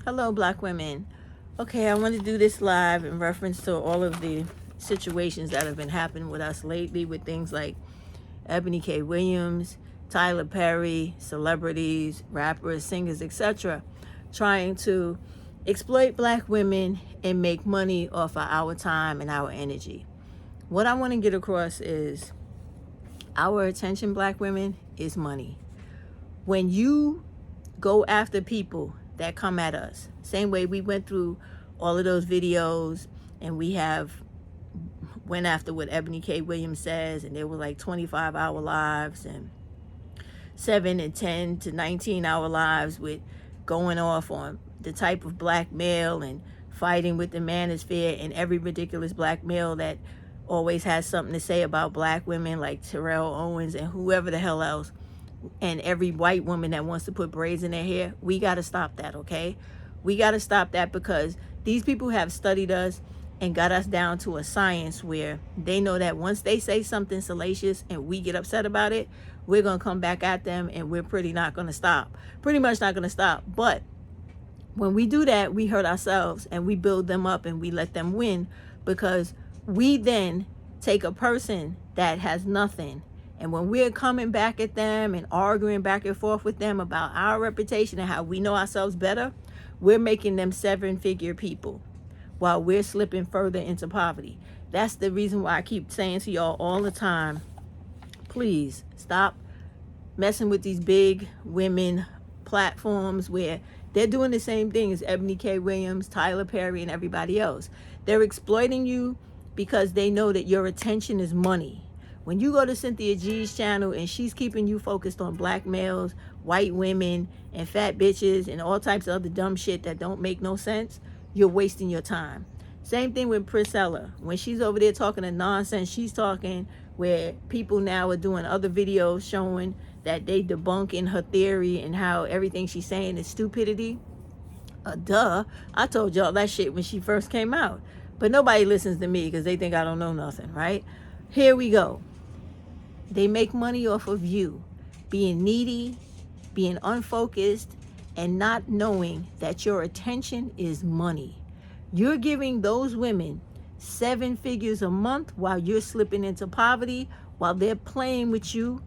Hello, Black women. Okay, I want to do this live in reference to all of the situations that have been happening with us lately with things like Ebony K. Williams, Tyler Perry, celebrities, rappers, singers, etc., trying to exploit Black women and make money off of our time and our energy. What I want to get across is our attention, Black women, is money. When you go after people that come at us, same way we went through all of those videos and we have went after what Ebony K. Williams says, and there were like 25-hour lives and 7 and 10 to 19-hour lives with going off on the type of black male and fighting with the manosphere and every ridiculous black male that always has something to say about black women, like Terrell Owens and whoever the hell else, and every white woman that wants to put braids in their hair. We got to stop that, okay? We got to stop that, because these people have studied us and got us down to a science where they know that once they say something salacious and we get upset about it, we're going to come back at them, and we're pretty much not going to stop. But when we do that, we hurt ourselves and we build them up and we let them win, because we then take a person that has nothing, and when we're coming back at them and arguing back and forth with them about our reputation and how we know ourselves better, we're making them 7-figure people while we're slipping further into poverty. That's the reason why I keep saying to y'all all the time, please stop messing with these big women platforms where they're doing the same thing as Ebony K. Williams, Tyler Perry, and everybody else. They're exploiting you because they know that your attention is money. When you go to Cynthia G's channel and she's keeping you focused on black males, white women, and fat bitches, and all types of other dumb shit that don't make no sense, you're wasting your time. Same thing with Priscilla. When she's over there talking a nonsense, she's talking where people now are doing other videos showing that they debunking her theory and how everything she's saying is stupidity. Duh. I told y'all that shit when she first came out. But nobody listens to me because they think I don't know nothing, right? Here we go. They make money off of you being needy, being unfocused, and not knowing that your attention is money. You're giving those women 7 figures a month while you're slipping into poverty, while they're playing with you,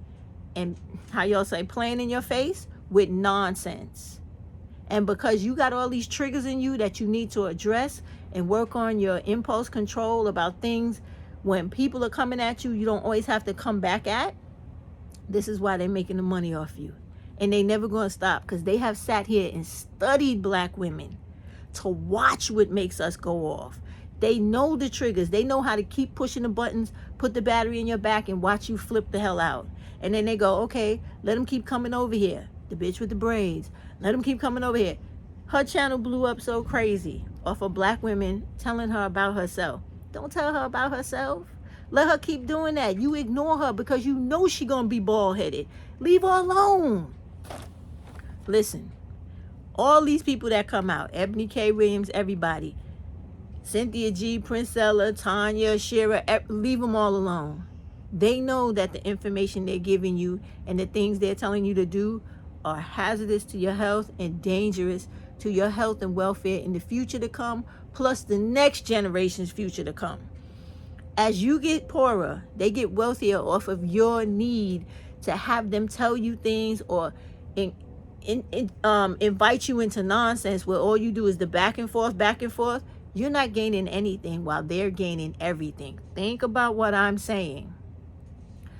and how y'all say, playing in your face with nonsense. And because you got all these triggers in you that you need to address and work on your impulse control about things, when people are coming at you, you don't always have to come back at. This is why they're making the money off you. And they never going to stop, because they have sat here and studied black women to watch what makes us go off. They know the triggers. They know how to keep pushing the buttons, put the battery in your back, and watch you flip the hell out. And then they go, okay, let them keep coming over here. The bitch with the braids. Let them keep coming over here. Her channel blew up so crazy off of black women telling her about herself. Don't tell her about herself. Let her keep doing that. You ignore her because you know she's going to be bald-headed. Leave her alone. Listen, all these people that come out, Ebony K. Williams, everybody, Cynthia G, Princella, Tanya, Shira, leave them all alone. They know that the information they're giving you and the things they're telling you to do are hazardous to your health and dangerous to your health and welfare in the future to come, plus the next generation's future to come. As you get poorer, they get wealthier off of your need to have them tell you things or invite you into nonsense where all you do is the back and forth. You're not gaining anything while they're gaining everything. Think about what I'm saying.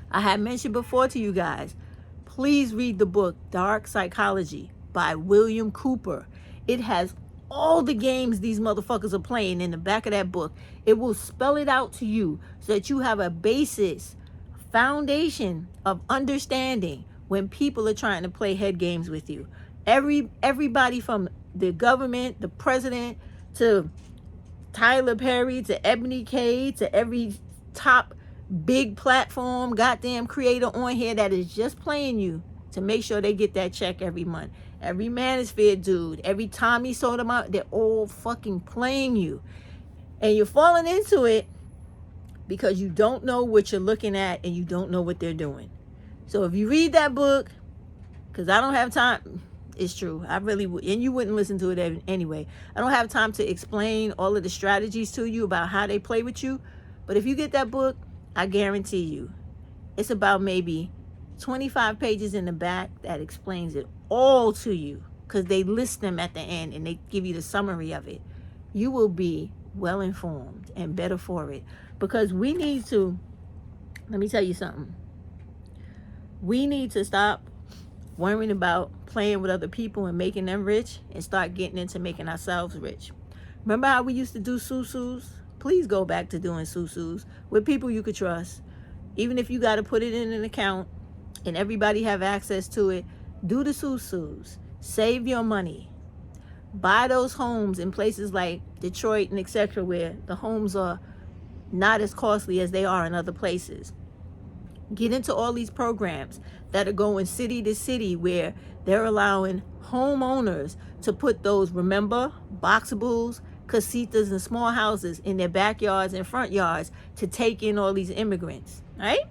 I had mentioned before to you guys, please read the book Dark Psychology by William Cooper. It has all the games these motherfuckers are playing in the back of that book. It will spell it out to you so that you have a basis, foundation of understanding when people are trying to play head games with you. Everybody from the government, the president, to Tyler Perry, to Ebony K, to every top big platform, goddamn creator on here that is just playing you to make sure they get that check every month. Every manosphere dude, every Tommy Sotomayor, they're all fucking playing you. And you're falling into it because you don't know what you're looking at and you don't know what they're doing. So if you read that book, because I don't have time, It's true. I really would. And you wouldn't listen to it anyway. I don't have time to explain all of the strategies to you about how they play with you. But if you get that book, I guarantee you, it's about maybe 25 pages in the back that explains it all to you, because they list them at the end and they give you the summary of it. You will be well informed and better for it, because we need to, let me tell you something. We need to stop worrying about playing with other people and making them rich and start getting into making ourselves rich. Remember how we used to do susus? Please go back to doing susus with people you could trust. Even if you got to put it in an account and everybody have access to it, do the susus. Save your money. Buy those homes in places like Detroit and etc., where the homes are not as costly as they are in other places. Get into all these programs that are going city to city, where they're allowing homeowners to put those, remember, boxables, casitas, and small houses in their backyards and front yards to take in all these immigrants, right?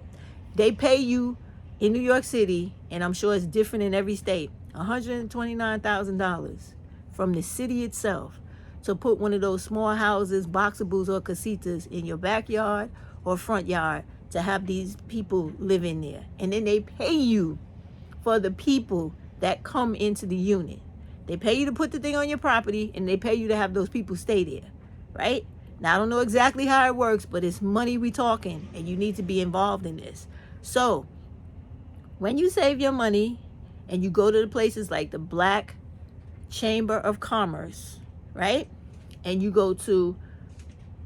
They pay you in New York City, and I'm sure it's different in every state, $129,000 from the city itself to put one of those small houses, boxables, or casitas in your backyard or front yard to have these people live in there. And then they pay you for the people that come into the unit. They pay you to put the thing on your property, and they pay you to have those people stay there, right? Now, I don't know exactly how it works, but it's money we talking, and you need to be involved in this. So when you save your money and you go to the places like the Black Chamber of Commerce, right? And you go to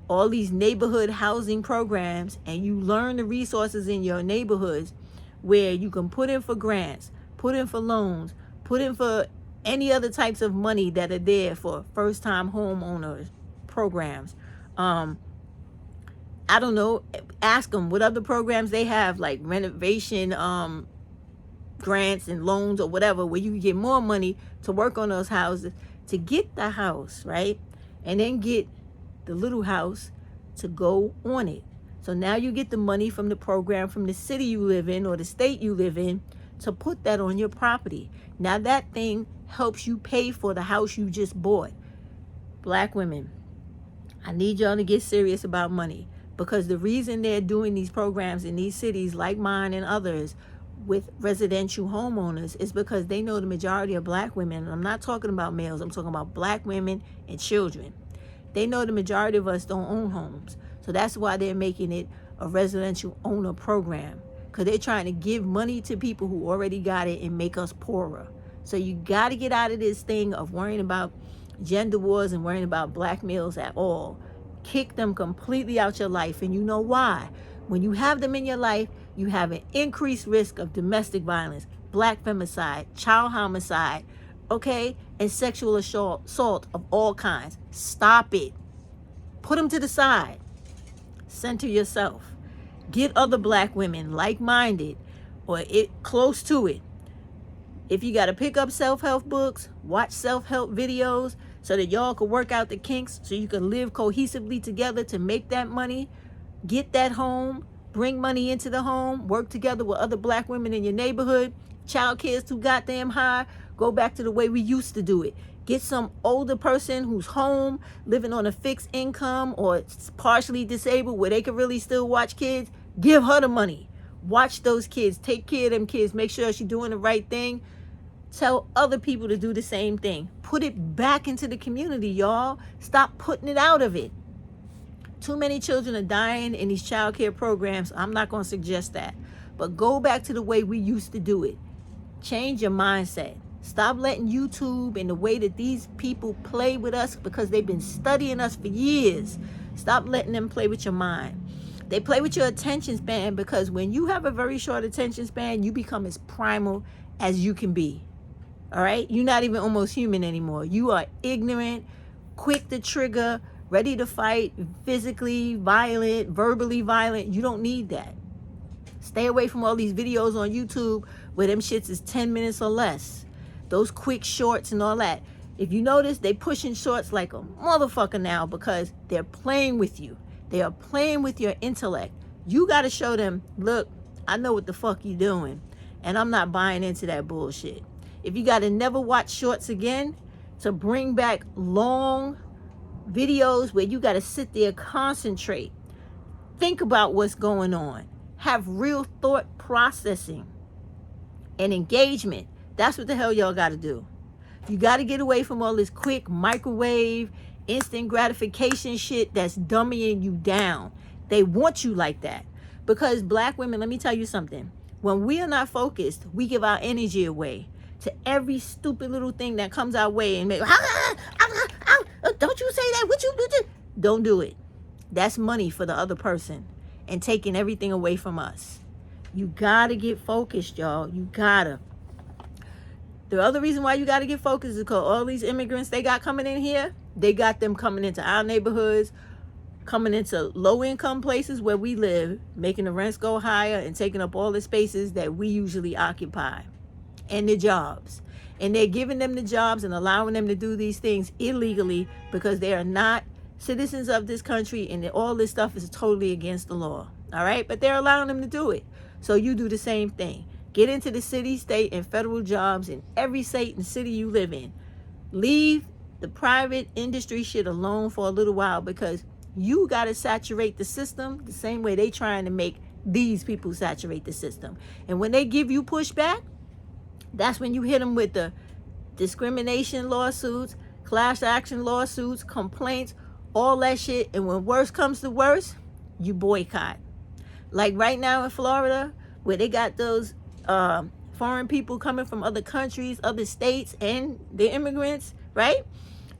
all these neighborhood housing programs and you learn the resources in your neighborhoods where you can put in for grants, put in for loans, put in for any other types of money that are there for first-time homeowners programs. I don't know, ask them what other programs they have, like renovation grants and loans or whatever, where you can get more money to work on those houses to get the house, right? And then get the little house to go on it. So now you get the money from the program from the city you live in or the state you live in to put that on your property. Now that thing helps you pay for the house you just bought. Black women, I need y'all to get serious about money, because the reason they're doing these programs in these cities like mine and others with residential homeowners is because they know the majority of black women, and I'm not talking about males, I'm talking about black women and children. They know the majority of us don't own homes. So that's why they're making it a residential owner program, because they're trying to give money to people who already got it and make us poorer. So you got to get out of this thing of worrying about gender wars and worrying about black males at all. Kick them completely out your life. And you know why? When you have them in your life, you have an increased risk of domestic violence, black femicide, child homicide, okay, and sexual assault of all kinds. Stop it. Put them to the side. Center yourself. Get other black women like-minded or close to it. If you got to pick up self-help books, watch self-help videos so that y'all can work out the kinks, so you can live cohesively together to make that money, get that home, bring money into the home, work together with other black women in your neighborhood. Child care's too goddamn high. Go back to the way we used to do it. Get some older person who's home, living on a fixed income or partially disabled where they can really still watch kids. Give her the money. Watch those kids. Take care of them kids. Make sure she's doing the right thing. Tell other people to do the same thing. Put it back into the community, y'all. Stop putting it out of it. Too many children are dying in these child care programs. I'm not going to suggest that. But go back to the way we used to do it. Change your mindset. Stop letting YouTube and the way that these people play with us, because they've been studying us for years. Stop letting them play with your mind. They play with your attention span, because when you have a very short attention span, you become as primal as you can be. All right? You're not even almost human anymore. You are ignorant, quick to trigger, ready to fight, physically violent, verbally violent. You don't need that. Stay away from all these videos on YouTube where them shits is 10 minutes or less. Those quick shorts and all that. If you notice, they pushing shorts like a motherfucker now, because they're playing with you. They are playing with your intellect. You got to show them, look, I know what the fuck you doing, and I'm not buying into that bullshit. If you got to never watch shorts again, to bring back long videos where you got to sit there, concentrate, think about what's going on, have real thought processing and engagement. That's what the hell y'all got to do. You got to get away from all this quick microwave, instant gratification shit that's dumbing you down. They want you like that. Because black women, let me tell you something. When we are not focused, we give our energy away to every stupid little thing that comes our way and make, don't you say that, what you do? Don't do it. That's money for the other person and taking everything away from us. You gotta get focused, y'all. You gotta. The other reason why you gotta get focused is because all these immigrants they got coming in here, they got them coming into our neighborhoods, coming into low-income places where we live, making the rents go higher and taking up all the spaces that we usually occupy, and the jobs. And they're giving them the jobs and allowing them to do these things illegally because they are not citizens of this country, and all this stuff is totally against the law. All right? But they're allowing them to do it. So you do the same thing. Get into the city, state, and federal jobs in every state and city you live in. Leave the private industry shit alone for a little while, because you got to saturate the system the same way they trying to make these people saturate the system. And when they give you pushback, that's when you hit them with the discrimination lawsuits, class action lawsuits, complaints, all that shit. And when worse comes to worse, you boycott. Like right now in Florida, where they got those foreign people coming from other countries, other states, and the immigrants, right?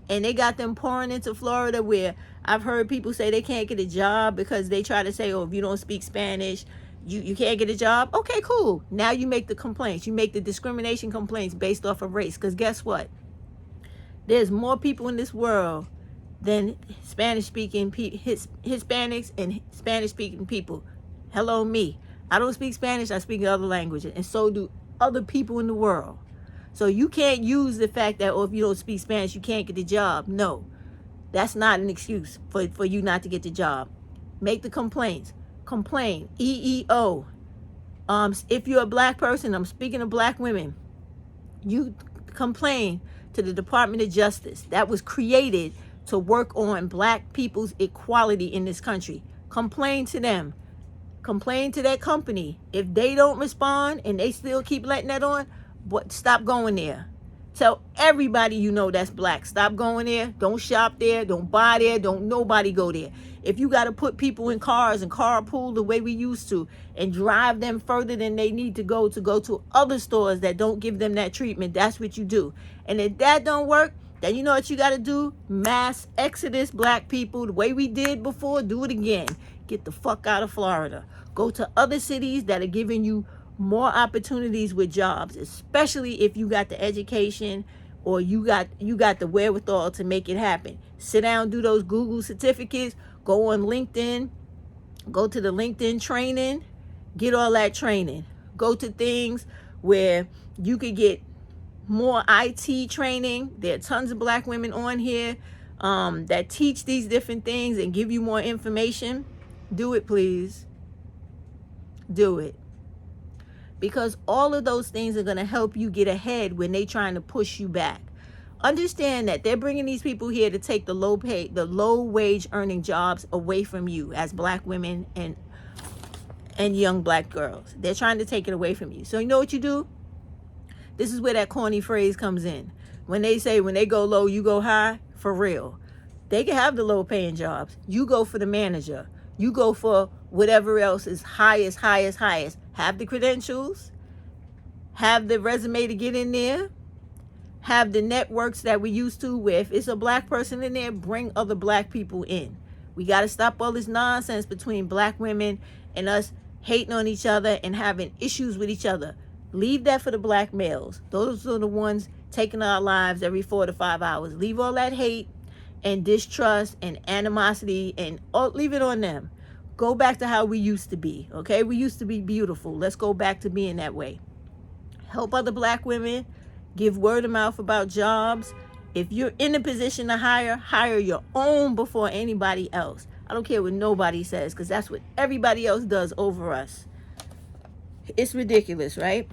And they got them pouring into Florida, where I've heard people say they can't get a job because they try to say, oh, if you don't speak Spanish, you can't get a job. Okay, cool. Now you make the complaints. You make the discrimination complaints based off of race. Because guess what? There's more people in this world than Spanish-speaking Hispanics and Spanish-speaking people. Hello, me. I don't speak Spanish. I speak other languages. And so do other people in the world. So you can't use the fact that, oh, if you don't speak Spanish, you can't get the job. No, that's not an excuse for you not to get the job. Make the complaints. Complain. EEO. If you're a black person, I'm speaking to black women, you complain to the Department of Justice that was created to work on black people's equality in this country. Complain to them. Complain to that company. If they don't respond and they still keep letting that on, but stop going there. Tell everybody you know that's black, stop going there. Don't shop there. Don't buy there. Don't nobody go there. If you got to put people in cars and carpool the way we used to and drive them further than they need to go to other stores that don't give them that treatment, that's what you do. And if that don't work, then you know what you got to do? Mass exodus black people the way we did before. Do it again. Get the fuck out of Florida. Go to other cities that are giving you more opportunities with jobs, especially if you got the education or you got the wherewithal to make it happen. Sit down, do those Google certificates, go on LinkedIn, go to the LinkedIn training, get all that training. Go to things where you could get more IT training. There are tons of black women on here that teach these different things and give you more information. Do it, please. Do it. Because all of those things are going to help you get ahead when they're trying to push you back. Understand that they're bringing these people here to take the low wage earning jobs away from you as black women and young black girls. They're trying to take it away from you. So you know what you do? This is where that corny phrase comes in. When they say, when they go low, you go high, for real. They can have the low paying jobs. You go for the manager. You go for whatever else is highest. Have the credentials. Have the resume to get in there. Have the networks that we used to, where if it's a black person in there, bring other black people in. We got to stop all this nonsense between black women and us hating on each other and having issues with each other. Leave that for the black males. Those are the ones taking our lives every 4 to 5 hours. Leave all that hate and distrust and animosity and leave it on them. Go back to how we used to be, okay? We used to be beautiful. Let's go back to being that way. Help other black women. Give word of mouth about jobs. If you're in a position to hire your own before anybody else. I don't care what nobody says, because that's what everybody else does over us. It's ridiculous, right?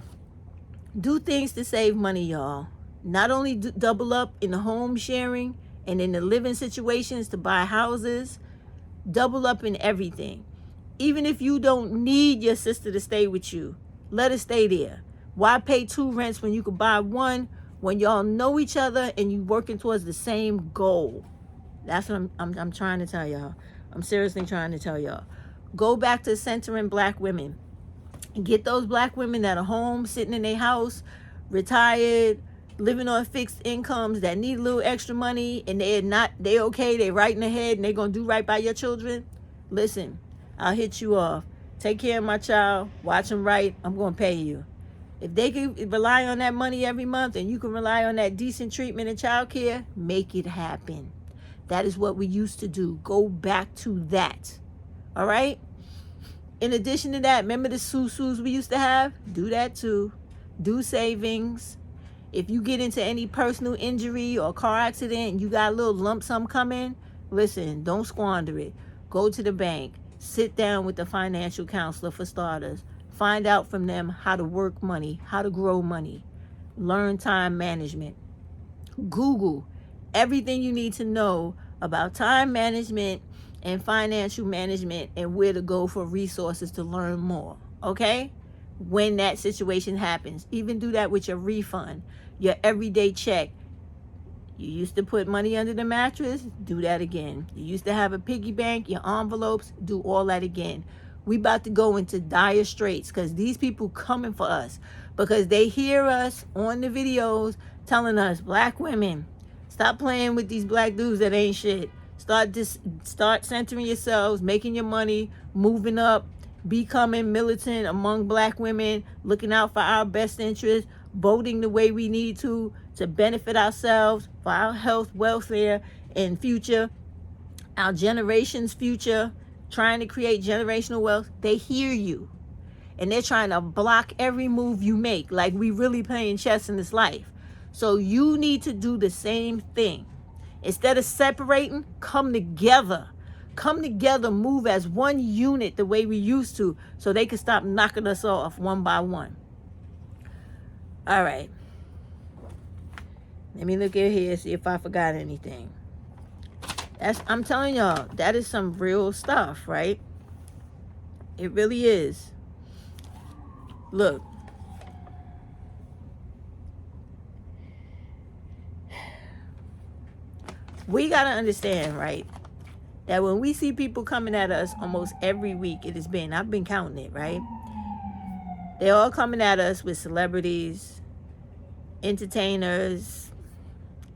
Do things to save money, y'all. Not only double up in the home sharing and in the living situations to buy houses, double up in everything. Even if you don't need your sister to stay with you, let her stay there. Why pay 2 rents when you could buy 1, when y'all know each other and you working towards the same goal? That's what I'm trying to tell y'all. I'm seriously trying to tell y'all. Go back to centering black women. And get those black women that are home, sitting in their house, retired, living on fixed incomes, that need a little extra money, and they okay, they right in the head, and they gonna do right by your children. Listen, I'll hit you off. Take care of my child, watch them right, I'm gonna pay you. If they can rely on that money every month and you can rely on that decent treatment and child care, make it happen. That is what we used to do. Go back to that. All right? In addition to that, remember the susus we used to have? Do that too. Do savings. If you get into any personal injury or car accident, you got a little lump sum coming, listen, don't squander it. Go to the bank. Sit down with the financial counselor for starters. Find out from them how to work money, how to grow money. Learn time management. Google everything you need to know about time management and financial management and where to go for resources to learn more, okay? When that situation happens. Even do that with your refund, your everyday check. You used to put money under the mattress, do that again. You used to have a piggy bank, your envelopes, do all that again. We about to go into dire straits because these people coming for us because they hear us on the videos telling us, black women, stop playing with these black dudes that ain't shit. Start centering yourselves, making your money, moving up, becoming militant among black women, looking out for our best interests, voting the way we need to benefit ourselves, for our health, welfare, and future, our generation's future, trying to create generational wealth. They hear you. And they're trying to block every move you make, like we really playing chess in this life. So you need to do the same thing. Instead of separating, come together. Come together, move as one unit the way we used to so they can stop knocking us off one by one. All right. Let me look at here, see if I forgot anything. I'm telling y'all, that is some real stuff, right? It really is. Look. We got to understand, right, that when we see people coming at us almost every week, I've been counting it, right? They're all coming at us with celebrities, entertainers,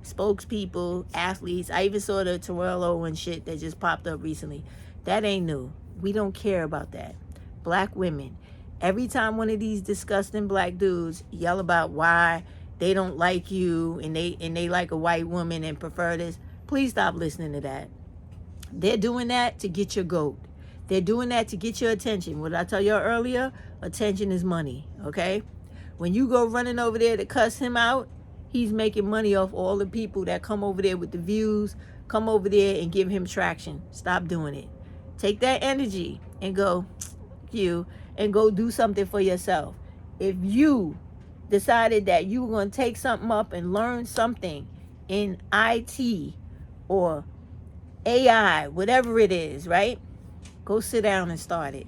spokespeople, athletes. I even saw the Terrell Owens shit that just popped up recently. That ain't new. We don't care about that. Black women. Every time one of these disgusting black dudes yell about why they don't like you and they like a white woman and prefer this, please stop listening to that. They're doing that to get your goat. They're doing that to get your attention. What I tell you earlier, attention is money, okay? When you go running over there to cuss him out, he's making money off all the people that come over there with the views, come over there and give him traction. Stop doing it. Take that energy and go do something for yourself. If you decided that you were going to take something up and learn something in IT or AI, whatever it is, right? Go sit down and start it.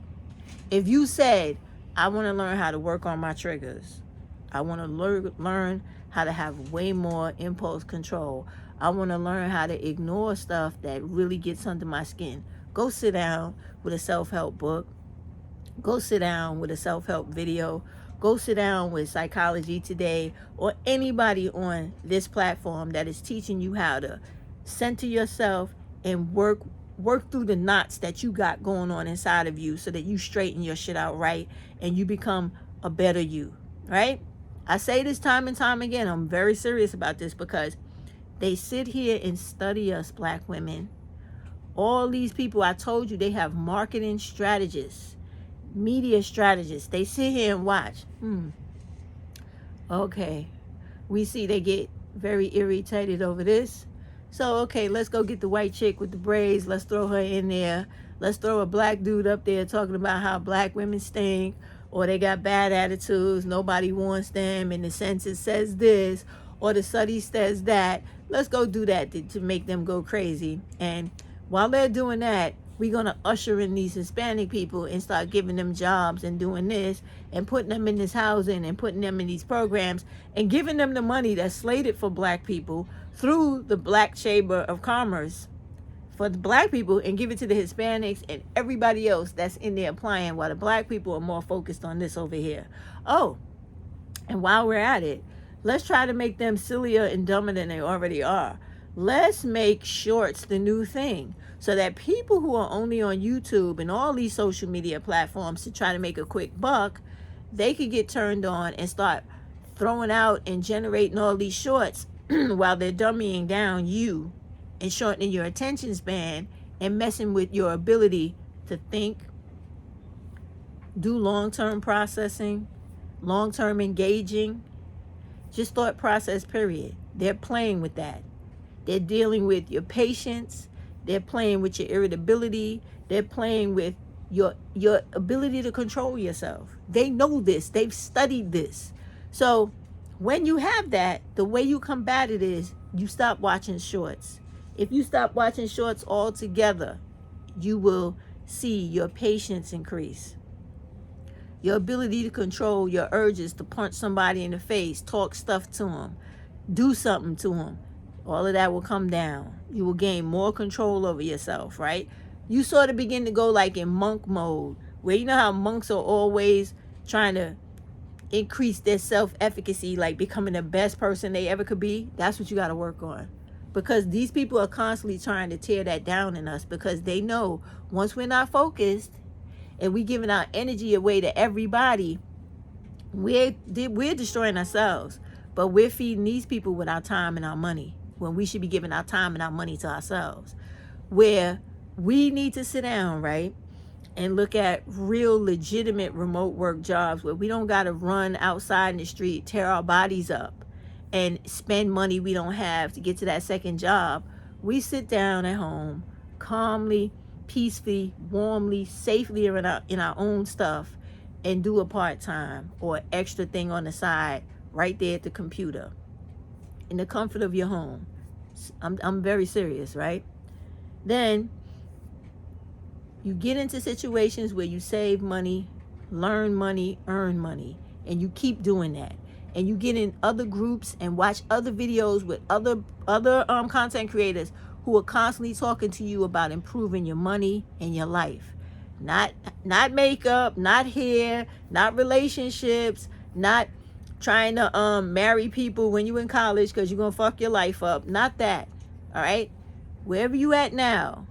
If you said, I want to learn how to work on my triggers. I want to learn how to have way more impulse control. I want to learn how to ignore stuff that really gets under my skin. Go sit down with a self-help book. Go sit down with a self-help video. Go sit down with Psychology Today or anybody on this platform that is teaching you how to center yourself and work through the knots that you got going on inside of you so that you straighten your shit out right and you become a better you, right? I say this time and time again. I'm very serious about this because they sit here and study us, black women. All these people, I told you, they have marketing strategists, media strategists. They sit here and watch. Okay. We see they get very irritated over this. So, okay, let's go get the white chick with the braids. Let's throw her in there. Let's throw a black dude up there talking about how black women stink or they got bad attitudes, nobody wants them, and the census says this, or the study says that. Let's go do that to make them go crazy. And while they're doing that, we're going to usher in these Hispanic people and start giving them jobs and doing this and putting them in this housing and putting them in these programs and giving them the money that's slated for black people through the Black Chamber of Commerce for the black people, and give it to the Hispanics and everybody else that's in there applying, while the black people are more focused on this over here. Oh, and while we're at it, let's try to make them sillier and dumber than they already are. Let's make shorts the new thing, so that people who are only on YouTube and all these social media platforms to try to make a quick buck, they could get turned on and start throwing out and generating all these shorts while they're dummying down you and shortening your attention span and messing with your ability to think, do long-term processing, long-term engaging, just thought process, period. They're playing with that. They're dealing with your patience. They're playing with your irritability. They're playing with your ability to control yourself. They know this. They've studied this. So when you have that, the way you combat it is you stop watching shorts. If you stop watching shorts altogether, you will see your patience increase. Your ability to control your urges to punch somebody in the face, talk stuff to them, do something to them, all of that will come down. You will gain more control over yourself, right? You sort of begin to go like in monk mode, where you know how monks are always trying to increase their self-efficacy, like becoming the best person they ever could be. That's what you got to work on. Because these people are constantly trying to tear that down in us, because they know once we're not focused and we giving our energy away to everybody, we're destroying ourselves. But we're feeding these people with our time and our money, when we should be giving our time and our money to ourselves. Where we need to sit down, right, and look at real legitimate remote work jobs where we don't got to run outside in the street, tear our bodies up, and spend money we don't have to get to that second job. We sit down at home, calmly, peacefully, warmly, safely in our own stuff, and do a part-time or extra thing on the side right there at the computer in the comfort of your home. I'm very serious, right? Then you get into situations where you save money, learn money, earn money, and you keep doing that. And you get in other groups and watch other videos with other content creators who are constantly talking to you about improving your money and your life. Not makeup, not hair, not relationships, not trying to marry people when you're in college because you're going to fuck your life up. Not that. All right? Wherever you at now,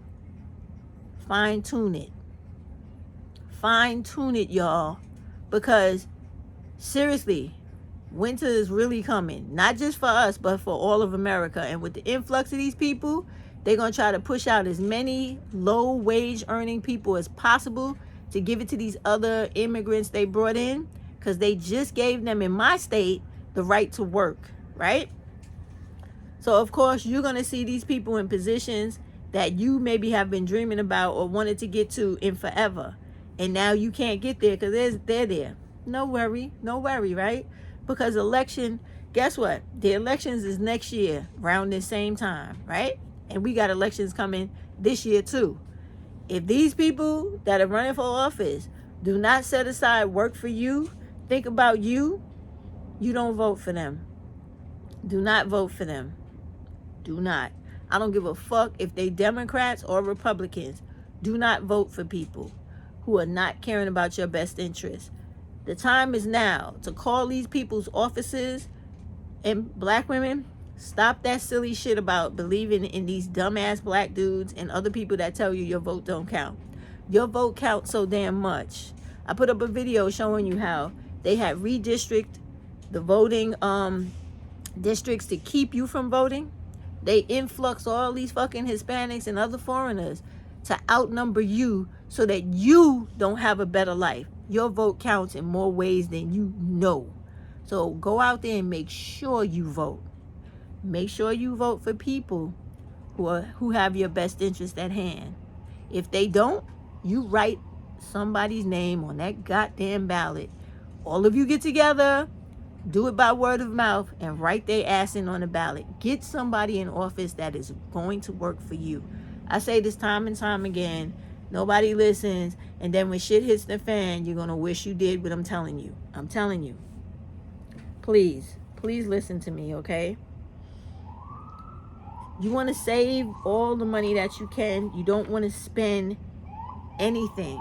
fine tune it. Fine tune it, y'all. Because seriously, winter is really coming. Not just for us, but for all of America. And with the influx of these people, they're going to try to push out as many low-wage earning people as possible to give it to these other immigrants they brought in, because they just gave them, in my state, the right to work, right? So, of course, you're going to see these people in positions that you maybe have been dreaming about or wanted to get to in forever. And now you can't get there because they're there. No worry, right? Because election, guess what? The elections is next year, around this same time, right? And we got elections coming this year too. If these people that are running for office do not set aside work for you, think about you, you don't vote for them. Do not vote for them. Do not. I don't give a fuck if they Democrats or Republicans. Do not vote for people who are not caring about your best interests. The time is now to call these people's offices. And black women, stop that silly shit about believing in these dumbass black dudes and other people that tell you your vote don't count. Your vote counts so damn much. I put up a video showing you how they had redistricted the voting districts to keep you from voting. They influx all these fucking Hispanics and other foreigners to outnumber you so that you don't have a better life. Your vote counts in more ways than you know. So go out there and make sure you vote. Make sure you vote for people who have your best interest at hand. If they don't, you write somebody's name on that goddamn ballot. All of you get together, do it by word of mouth, and write their ass in on the ballot. Get somebody in office that is going to work for you. I say this time and time again. Nobody listens, and then when shit hits the fan, you're gonna wish you did what I'm telling you. I'm telling you. Please listen to me, okay? You want to save all the money that you can. You don't want to spend anything.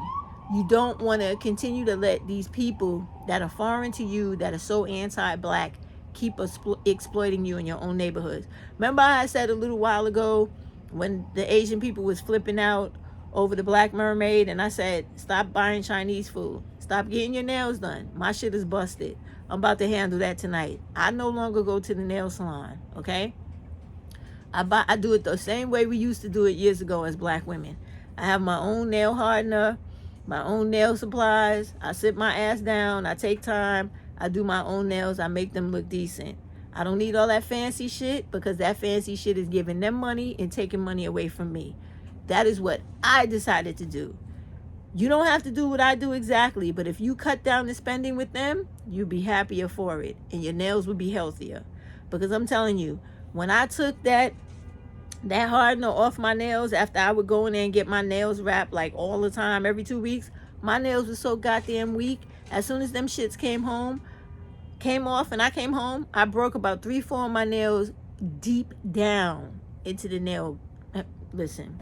You don't want to continue to let these people that are foreign to you, that are so anti-black, keep exploiting you in your own neighborhoods. Remember I said a little while ago when the Asian people was flipping out over the Black Mermaid, and I said, stop buying Chinese food. Stop getting your nails done. My shit is busted. I'm about to handle that tonight. I no longer go to the nail salon, okay? I do it the same way we used to do it years ago as black women. I have my own nail hardener, my own nail supplies. I sit my ass down. I take time. I do my own nails. I make them look decent. I don't need all that fancy shit, because that fancy shit is giving them money and taking money away from me. That is what I decided to do. You don't have to do what I do exactly, but if you cut down the spending with them, you'll be happier for it, and your nails will be healthier. Because I'm telling you, when I took that hardener off my nails, after I would go in there and get my nails wrapped like all the time, every 2 weeks, my nails were so goddamn weak. As soon as them shits came off and I came home, I broke about 3-4 of my nails deep down into the nail. Listen,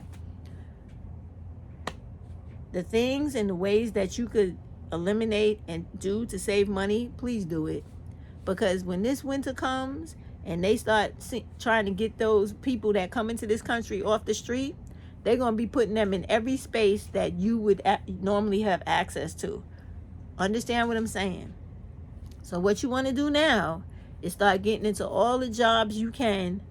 the things and the ways that you could eliminate and do to save money, please do it. Because when this winter comes and they start trying to get those people that come into this country off the street, they're going to be putting them in every space that you would normally have access to. Understand what I'm saying? So what you want to do now is start getting into all the jobs you can,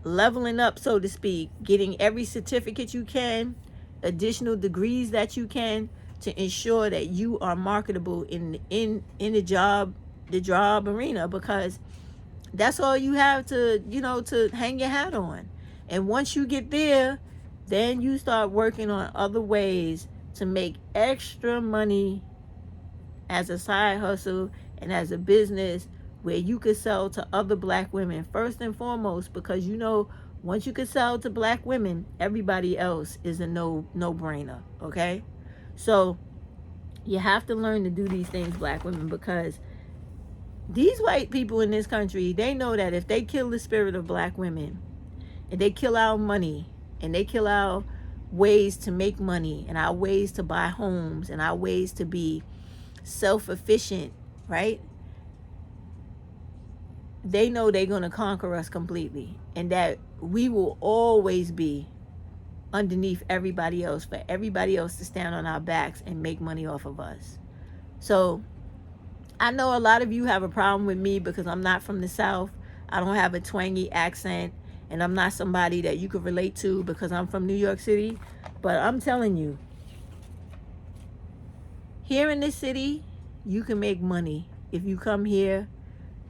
leveling up, so to speak, getting every certificate you can, additional degrees that you can, to ensure that you are marketable in the job arena, because that's all you have to, to hang your hat on. And once you get there, then you start working on other ways to make extra money as a side hustle and as a business, where you could sell to other black women first and foremost, because once you could sell to black women, everybody else is a no-brainer, okay? So you have to learn to do these things, black women, because these white people in this country, they know that if they kill the spirit of black women, and they kill our money, and they kill our ways to make money, and our ways to buy homes, and our ways to be self-efficient, right? They know they're going to conquer us completely, and that we will always be underneath everybody else, for everybody else to stand on our backs and make money off of us. So I know a lot of you have a problem with me because I'm not from the South. I don't have a twangy accent, and I'm not somebody that you could relate to because I'm from New York City. But I'm telling you, here in this city, you can make money. If you come here,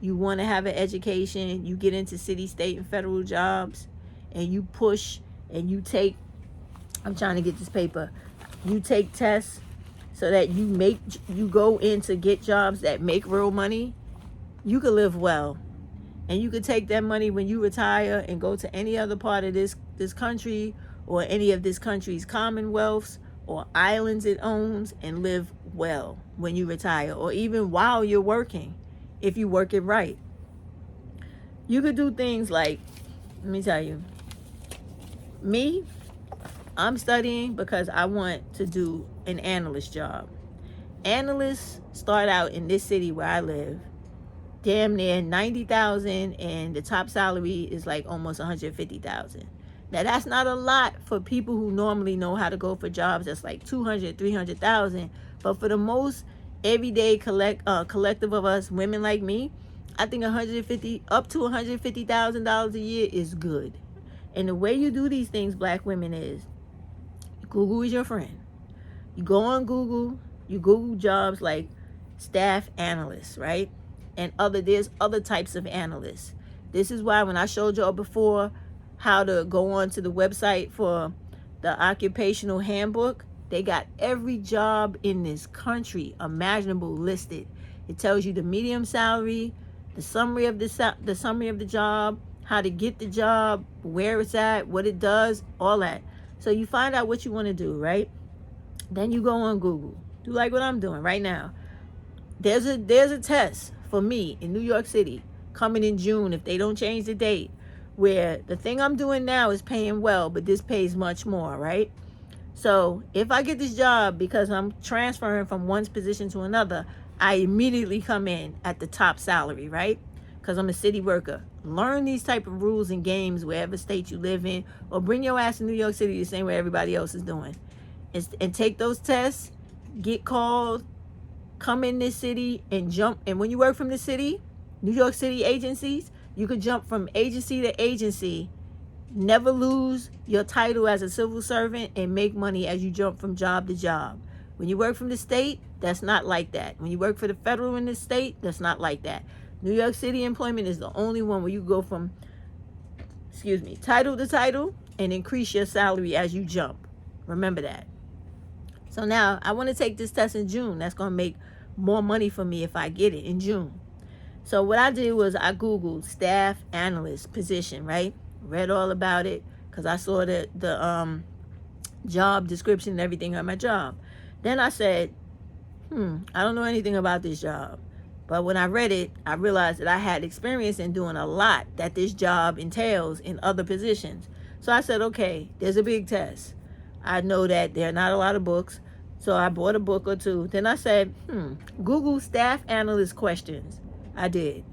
you want to have an education, you get into city, state, and federal jobs, and you push and you take, I'm trying to get this paper, you take tests so that you go in to get jobs that make real money, you could live well. And you could take that money when you retire and go to any other part of this country, or any of this country's commonwealths or islands it owns, and live well when you retire, or even while you're working, if you work it right. You could do things like, let me tell you, me, I'm studying because I want to do an analyst job. Analysts start out in this city where I live damn near $90,000, and the top salary is like almost $150,000. Now that's not a lot for people who normally know how to go for jobs that's like $200,000, $300,000. But for the most everyday collective of us women like me, I think $150,000 up to $150,000 a year is good. And the way you do these things, black women, is Google is your friend. You go on Google, you Google jobs like staff analysts, right? And there's other types of analysts. This is why when I showed y'all before how to go on to the website for the occupational handbook, They got every job in this country imaginable listed. It tells you the medium salary, the summary of the summary of the job, how to get the job, where it's at, what it does, all that. So you find out what you want to do, right? Then you go on Google. Do like what I'm doing right now. There's a test for me in New York City coming in June if they don't change the date, where the thing I'm doing now is paying well, but this pays much more, right? So if I get this job because I'm transferring from one position to another, I immediately come in at the top salary, right? Because I'm a city worker. Learn these type of rules and games wherever state you live in, or bring your ass to New York City the same way everybody else is doing. And take those tests, get called, come in this city and jump. And when you work from the city, New York City agencies, you could jump from agency to agency, never lose your title as a civil servant, and make money as you jump from job to job. When you work from the state, that's not like that. When you work for the federal in the state, that's not like that. New York City employment is the only one where you go from, title to title and increase your salary as you jump. Remember that. So now I want to take this test in June. That's going to make more money for me if I get it in June. So what I did was I Googled staff analyst position, right? Read all about it because I saw the job description and everything on my job. Then I said, I don't know anything about this job. But when I read it, I realized that I had experience in doing a lot that this job entails in other positions. So I said, okay, there's a big test. I know that there are not a lot of books, so I bought a book or two. Then I said, Google staff analyst questions. I did.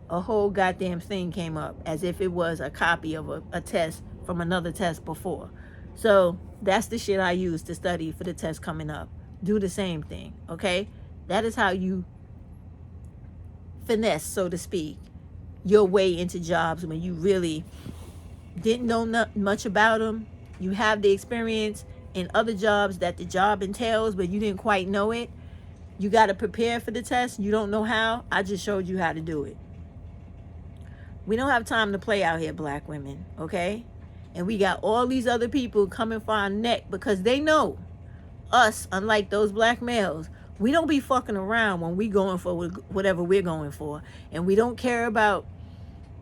A whole goddamn thing came up as if it was a copy of a test from another test before. So that's the shit I use to study for the test coming up. Do the same thing, okay? That is how you finesse, so to speak, your way into jobs when you really didn't know much about them. You have the experience in other jobs that the job entails, but you didn't quite know it. You got to prepare for the test. You don't know how. I just showed you how to do it. We don't have time to play out here, black women, okay? And we got all these other people coming for our neck because they know us, unlike those black males, we don't be fucking around when we going for whatever we're going for. And we don't care about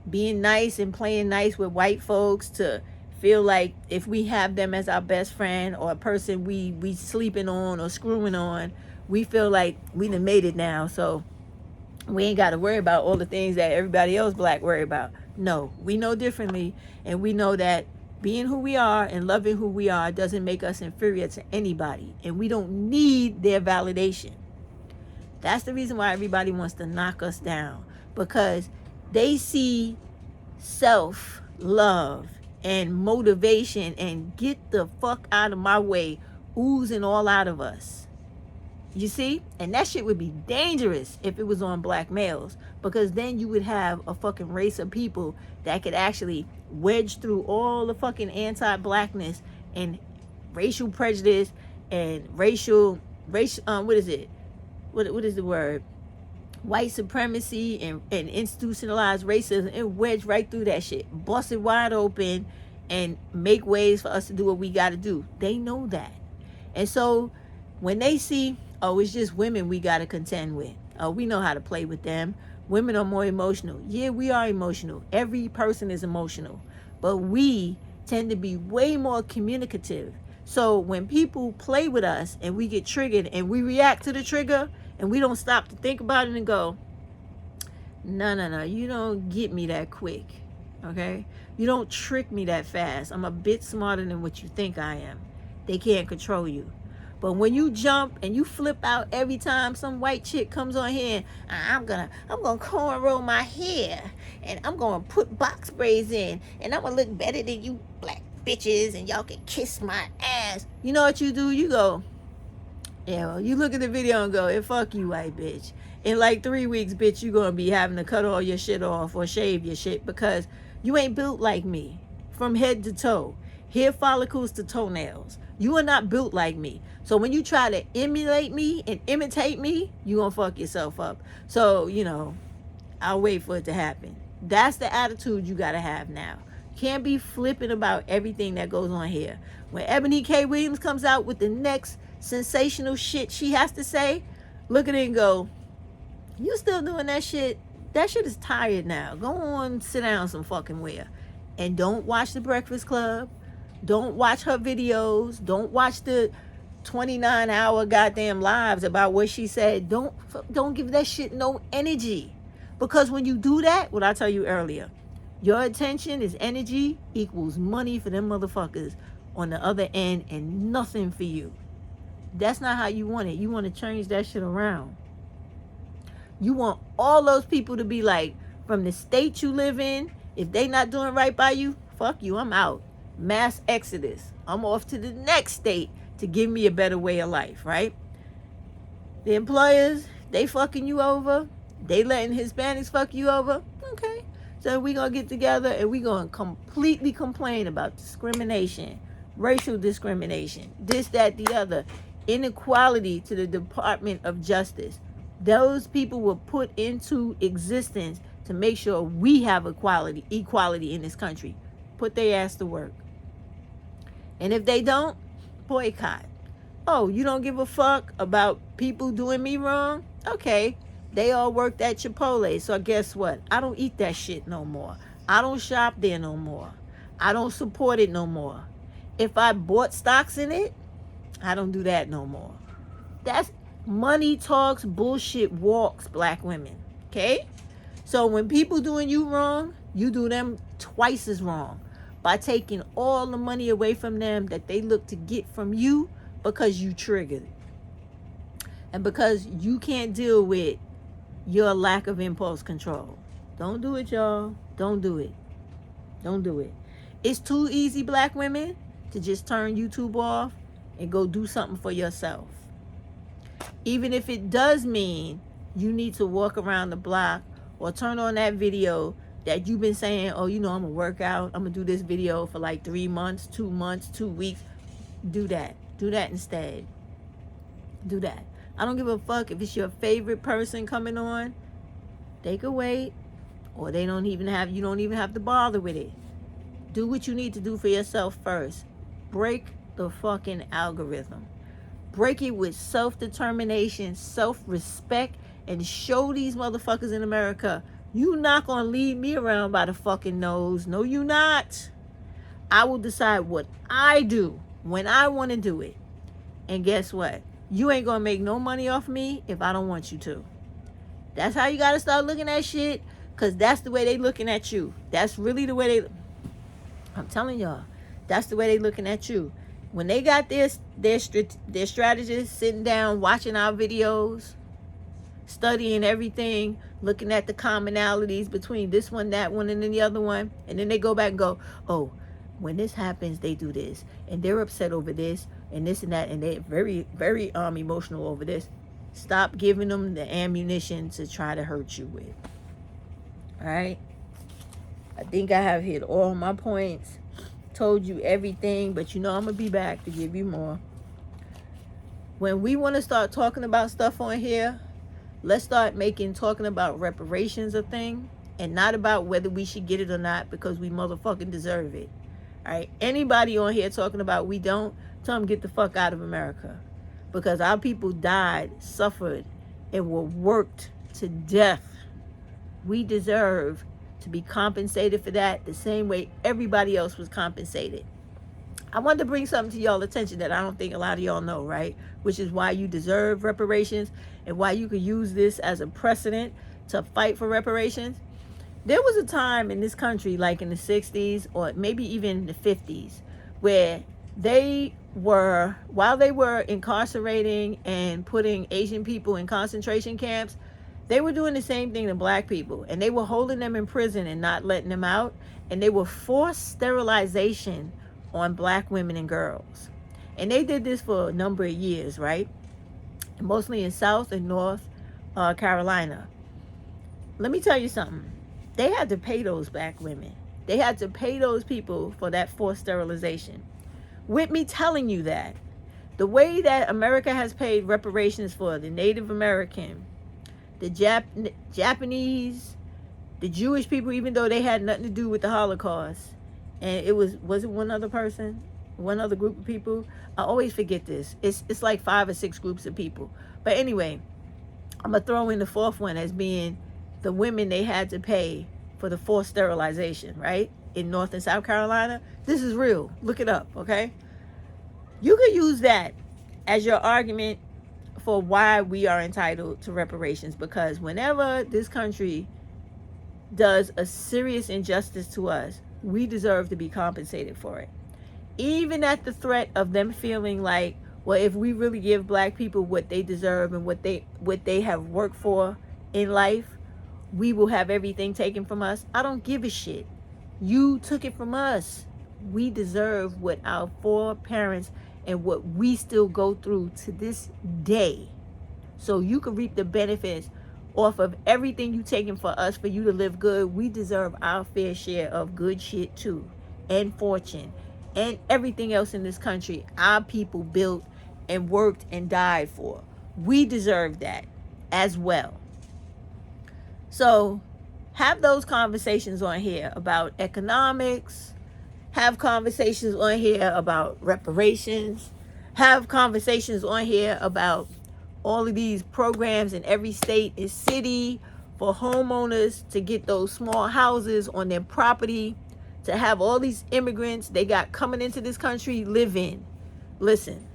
being nice and playing nice with white folks to feel like if we have them as our best friend or a person we sleeping on or screwing on, we feel like we done made it now. So we ain't got to worry about all the things that everybody else black worry about. No, we know differently. And we know that being who we are and loving who we are doesn't make us inferior to anybody. And we don't need their validation. That's the reason why everybody wants to knock us down. Because they see self-love and motivation and get the fuck out of my way oozing all out of us. You see? And that shit would be dangerous if it was on black males. Because then you would have a fucking race of people that could actually wedge through all the fucking anti-blackness and racial prejudice and racial what is it? What is the word? White supremacy and institutionalized racism, and wedge right through that shit. Bust it wide open and make ways for us to do what we got to do. They know that. And so when they see, oh, it's just women we got to contend with. Oh, we know how to play with them. Women are more emotional. Yeah, we are emotional. Every person is emotional. But we tend to be way more communicative. So when people play with us and we get triggered and we react to the trigger and we don't stop to think about it and go, no, you don't get me that quick, okay? You don't trick me that fast. I'm a bit smarter than what you think I am. They can't control you. But when you jump and you flip out every time some white chick comes on here, I'm gonna cornrow my hair and I'm gonna put box braids in and I'm gonna look better than you black bitches and y'all can kiss my ass. You know what you do? You go, yeah, well, you look at the video and go, hey, fuck you, white bitch. In like 3 weeks, bitch, you gonna be having to cut all your shit off or shave your shit because you ain't built like me from head to toe, hair follicles to toenails. You are not built like me. So when you try to emulate me and imitate me, you gonna fuck yourself up. So, I'll wait for it to happen. That's the attitude you gotta have now. Can't be flipping about everything that goes on here. When Ebony K. Williams comes out with the next sensational shit she has to say, look at it and go, you still doing that shit? That shit is tired now. Go on, sit down some fucking where. And don't watch The Breakfast Club. Don't watch her videos. Don't watch the 29-hour goddamn lives about what she said. Don't give that shit no energy. Because when you do that, what I tell you earlier, your attention is energy equals money for them motherfuckers on the other end and nothing for you. That's not how you want it. You want to change that shit around. You want all those people to be like, from the state you live in, if they not doing right by you, fuck you, I'm out. Mass exodus. I'm off to the next state to give me a better way of life, right? The employers, they fucking you over. They letting Hispanics fuck you over. Okay. So we going to get together and we going to completely complain about discrimination, racial discrimination, this, that, the other, inequality to the Department of Justice. Those people were put into existence to make sure we have equality in this country. Put their ass to work. And if they don't, boycott. Oh, you don't give a fuck about people doing me wrong? Okay. They all worked at Chipotle, so guess what? I don't eat that shit no more. I don't shop there no more. I don't support it no more. If I bought stocks in it, I don't do that no more. That's money talks, bullshit walks, black women. Okay? So when people doing you wrong, you do them twice as wrong by taking all the money away from them that they look to get from you because you triggered. And because you can't deal with your lack of impulse control. Don't do it, y'all. Don't do it. Don't do it. It's too easy, black women, to just turn YouTube off and go do something for yourself. Even if it does mean you need to walk around the block or turn on that video that you've been saying, oh, I'm going to work out. I'm going to do this video for like 3 months, 2 months, 2 weeks. Do that. Do that instead. Do that. I don't give a fuck if it's your favorite person coming on. They could wait, or you don't even have to bother with it. Do what you need to do for yourself first. Break the fucking algorithm. Break it with self-determination, self-respect, and show these motherfuckers in America, you not gonna lead me around by the fucking nose. No, you not. I will decide what I do when I want to do it. And guess what? You ain't gonna make no money off me if I don't want you to. That's how you gotta start looking at shit, because that's the way they looking at you. That's really the way I'm telling y'all, that's the way they looking at you. When they got their strategists sitting down watching our videos, studying everything, looking at the commonalities between this one, that one, and then the other one, and then they go back and go, oh, when this happens, they do this, and they're upset over this, and this and that, and they're very, very emotional over this. Stop giving them the ammunition to try to hurt you with. All right? I think I have hit all my points, told you everything, but I'm going to be back to give you more. When we want to start talking about stuff on here, let's start talking about reparations a thing, and not about whether we should get it or not, because we motherfucking deserve it. All right? Anybody on here talking about we don't, tell them get the fuck out of America, because our people died, suffered, and were worked to death. We deserve to be compensated for that the same way everybody else was compensated. I wanted to bring something to y'all attention that I don't think a lot of y'all know, right? Which is why you deserve reparations and why you could use this as a precedent to fight for reparations. There was a time in this country, like in the 60s or maybe even the 50s, where while they were incarcerating and putting Asian people in concentration camps, they were doing the same thing to black people, and they were holding them in prison and not letting them out, and they were forced sterilization on black women and girls. And they did this for a number of years, right? Mostly in South and North Carolina. Let me tell you something. They had to pay those black women. They had to pay those people for that forced sterilization. With me telling you that, the way that America has paid reparations for the Native American, the Japanese, the Jewish people, even though they had nothing to do with the Holocaust, and it was it one other person, one other group of people? I always forget this. It's like 5 or 6 groups of people. But anyway, I'm gonna throw in the fourth one as being the women they had to pay for the forced sterilization, right? In North and South Carolina. This is real. Look it up, okay? You could use that as your argument for why we are entitled to reparations, because whenever this country does a serious injustice to us, we deserve to be compensated for it. Even at the threat of them feeling like, well, if we really give black people what they deserve and what they have worked for in life, we will have everything taken from us. I don't give a shit. You took it from us. We deserve what our foreparents and what we still go through to this day. So you can reap the benefits off of everything you taken for us, for you to live good. We deserve our fair share of good shit too, and fortune, and everything else in this country our people built and worked and died for. We deserve that as well. So have those conversations on here about economics. Have conversations on here about reparations. Have conversations on here about all of these programs in every state and city for homeowners to get those small houses on their property, to have all these immigrants they got coming into this country live in. Listen,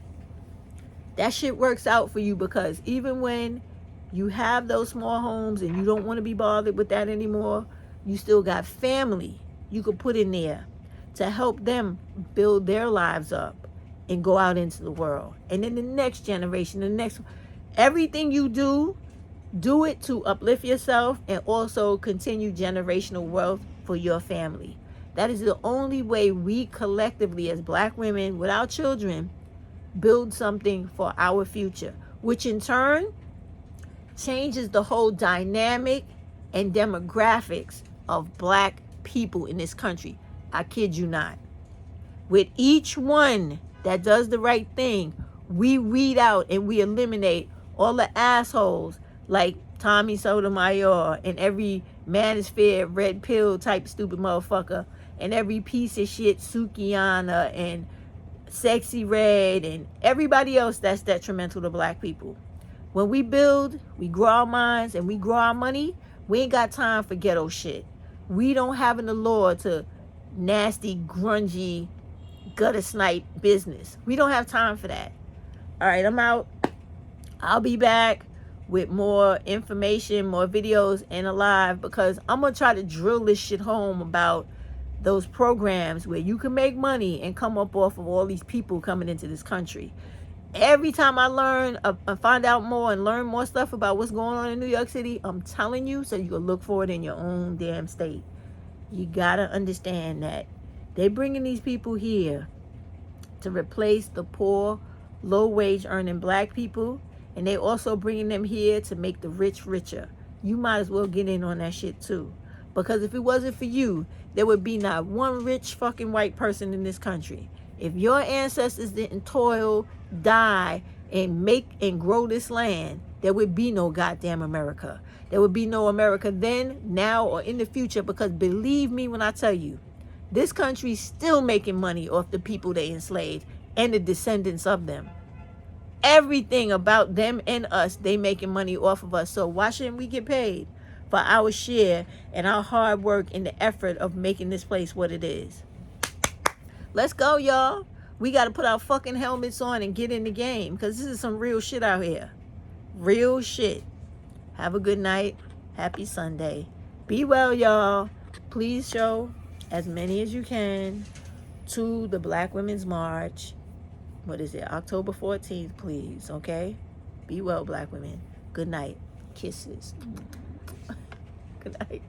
that shit works out for you, because even when you have those small homes and you don't want to be bothered with that anymore, you still got family you could put in there to help them build their lives up and go out into the world. And then the next generation, the next, everything you do it to uplift yourself and also continue generational wealth for your family. That is the only way we collectively as black women with our children build something for our future, which in turn changes the whole dynamic and demographics of black people in this country. I kid you not. With each one that does the right thing, we weed out and we eliminate all the assholes like Tommy Sotomayor and every manosphere red pill type stupid motherfucker and every piece of shit Sukiana and Sexy Red and everybody else that's detrimental to black people. When we build, we grow our minds and we grow our money, we ain't got time for ghetto shit. We don't have in the law to nasty, grungy, gutter snipe business. We don't have time for that. All right, I'm out. I'll be back with more information, more videos, and a live, because I'm going to try to drill this shit home about those programs where you can make money and come up off of all these people coming into this country. Every time I learn, find out more and learn more stuff about what's going on in New York City, I'm telling you, so you can look for it in your own damn state. You got to understand that they're bringing these people here to replace the poor, low-wage earning black people, and they also bringing them here to make the rich richer. You might as well get in on that shit too. Because if it wasn't for you, there would be not one rich fucking white person in this country. If your ancestors didn't toil, die, and make and grow this land, there would be no goddamn America. There would be no America then, now, or in the future, because believe me when I tell you, this country's still making money off the people they enslaved and the descendants of them. Everything about them and us, they making money off of us. So why shouldn't we get paid for our share and our hard work and the effort of making this place what it is? Let's go, y'all. We got to put our fucking helmets on and get in the game, because this is some real shit out here. Real shit. Have a good night. Happy Sunday. Be well, y'all. Please show as many as you can to the Black Women's March. What is it? October 14th, please. Okay? Be well, black women. Good night. Kisses. Good night.